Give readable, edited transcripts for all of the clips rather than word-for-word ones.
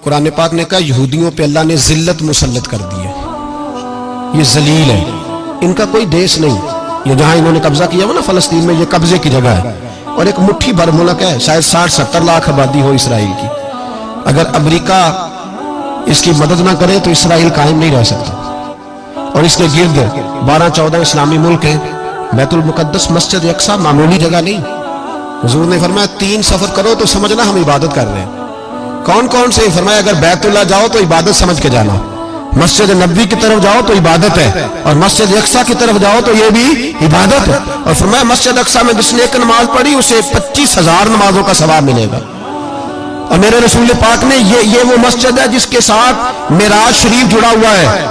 قرآن پاک نے کہا یہودیوں پہ اللہ نے ذلت مسلط کر دی ہے، یہ ذلیل ہے، ان کا کوئی دیش نہیں، یہ جہاں انہوں نے قبضہ کیا ہوا نا فلسطین میں، یہ قبضے کی جگہ ہے اور ایک مٹھی بھر ملک ہے، شاید 60-70 لاکھ آبادی ہو اسرائیل کی۔ اگر امریکہ اس کی مدد نہ کرے تو اسرائیل قائم نہیں رہ سکتا، اور اس کے گرد 12-14 اسلامی ملک ہیں۔ بیت المقدس مسجد اقصیٰ معمولی جگہ نہیں، حضور نے فرمایا 3 سفر کرو تو سمجھنا ہم عبادت کر رہے ہیں۔ کون کون سے؟ فرمایا اگر بیت اللہ جاؤ تو عبادت سمجھ کے جانا، مسجد نبوی کی طرف جاؤ تو عبادت ہے، اور مسجد اقصیٰ کی طرف جاؤ تو یہ بھی عبادت ہے۔ اور فرمایا مسجد اقصیٰ میں جس نے ایک نماز پڑھی اسے 25,000 نمازوں کا ثواب ملے گا۔ اور میرے رسول پاک نے یہ وہ مسجد ہے جس کے ساتھ معراج شریف جڑا ہوا ہے۔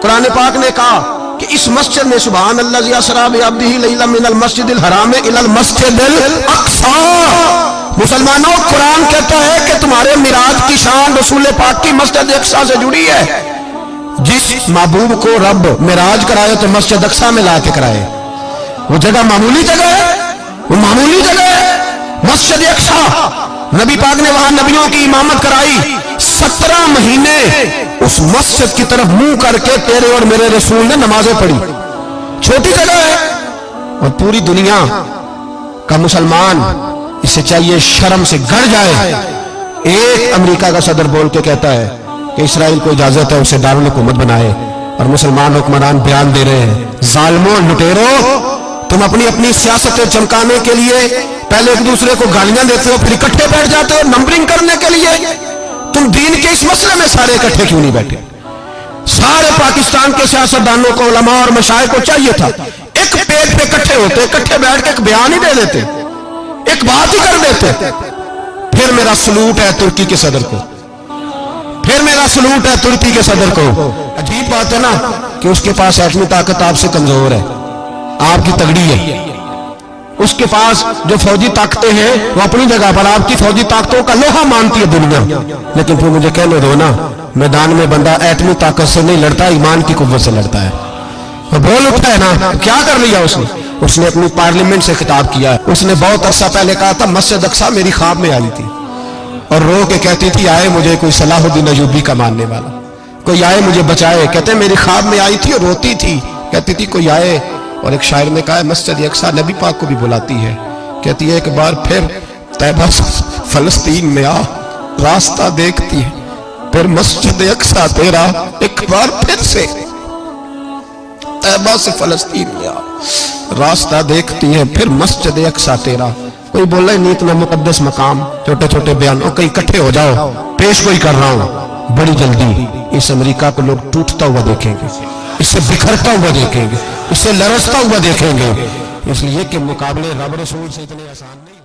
قرآن پاک نے کہا کہ اس مسجد میں سبحان اللہ اسریٰ بعبدہ لیلا من المسجد الحرام الی المسجد الاقصیٰ۔ مسلمانوں، قرآن کہتا ہے کہ تمہارے معراج کی شان رسول پاک کی مسجد اقصیٰ سے جڑی ہے۔ جس محبوب کو رب معراج کرائے تو مسجد اقصیٰ میں لا کے کرائے۔ وہ جگہ معمولی جگہ ہے، وہ معمولی جگہ ہے مسجد اقصیٰ۔ نبی پاک نے وہاں نبیوں کی امامت کرائی، 17 مہینے اس مسجد کی طرف منہ کر کے تیرے اور میرے رسول نے نمازیں پڑھی۔ چھوٹی جگہ ہے، اور پوری دنیا کا مسلمان اسے چاہیے شرم سے گڑ جائے۔ ایک امریکہ کا صدر بول کے کہتا ہے کہ اسرائیل کو اجازت ہے اسے دارالحکومت بنائے، اور مسلمان حکمران بیان دے رہے ہیں ظالموں، لٹیروں، تم اپنی سیاستیں چمکانے کے لیے پہلے ایک دوسرے کو گالیاں دیتے ہو، پھر اکٹھے بیٹھ جاتے ہو نمبرنگ کرنے کے لیے۔ تم دین کے اس مسئلے میں سارے اکٹھے کیوں نہیں بیٹھے؟ سارے پاکستان کے سیاستدانوں کو، علماء اور مشائخ کو چاہیے تھا ایک پیج پہ اکٹھے ہوتے، اکٹھے بیٹھ کے ایک بیان ہی دے دیتے، ایک بات ہی کر دیتے۔ پھر میرا سلوٹ ہے ترکی کے صدر کو، پھر میرا سلوٹ ہے ترکی کے صدر کو۔ عجیب بات ہے نا کہ اس کے پاس ایٹمی طاقت آپ سے کمزور ہے، آپ کی تگڑی ہے۔ اس کے پاس جو فوجی طاقتیں ہیں وہ اپنی جگہ پر آپ کی فوجی طاقتوں کا لوہا مانتی ہے دنیا، لیکن پھر مجھے کہنے دو نا، میدان میں بندہ ایٹمی طاقت سے نہیں لڑتا، ایمان کی قوت سے لڑتا ہے۔ وہ بول اٹھا ہے نا، کیا کر لیا اس نے اپنی پارلیمنٹ سے خطاب کیا۔ اس نے بہت عرصہ پہلے کہا تھا مسجد اقصیٰ میری خواب میں آئی تھی، اور رو کے کہتی تھی آئے مجھے کوئی صلاح الدین ایوبی کا ماننے والا، کوئی آئے مجھے بچائے۔ کہتے میری خواب میں آئی تھی اور روتی تھی، کہتی تھی کوئی آئے۔ اور ایک شاعر نے کہا ہے مسجد اقصیٰ نبی پاک کو بھی بلاتی ہے، کہتی ہے ایک بار پھر طیبہ فلسطین میں آ، راستہ دیکھتی ہے پھر مسجد اقصیٰ تیرا، ایک بار پھر سے طیبہ سے فلسطین میں آ، راستہ دیکھتی ہے پھر مسجد اقصیٰ تیرا۔ کوئی بول رہا ہے نہیں اتنا مقدس مقام، چھوٹے چھوٹے بیانوں کہیں اکٹھے ہو جاؤ، پیش گوئی کر رہا ہوں بڑی جلدی اس امریکہ کو لوگ ٹوٹتا ہوا دیکھیں گے، اس سے بکھرتا ہوا دیکھیں گے، اس سے لرزتا ہوا دیکھیں گے، اس لیے کہ مقابلے رب رسول سے اتنے آسان نہیں۔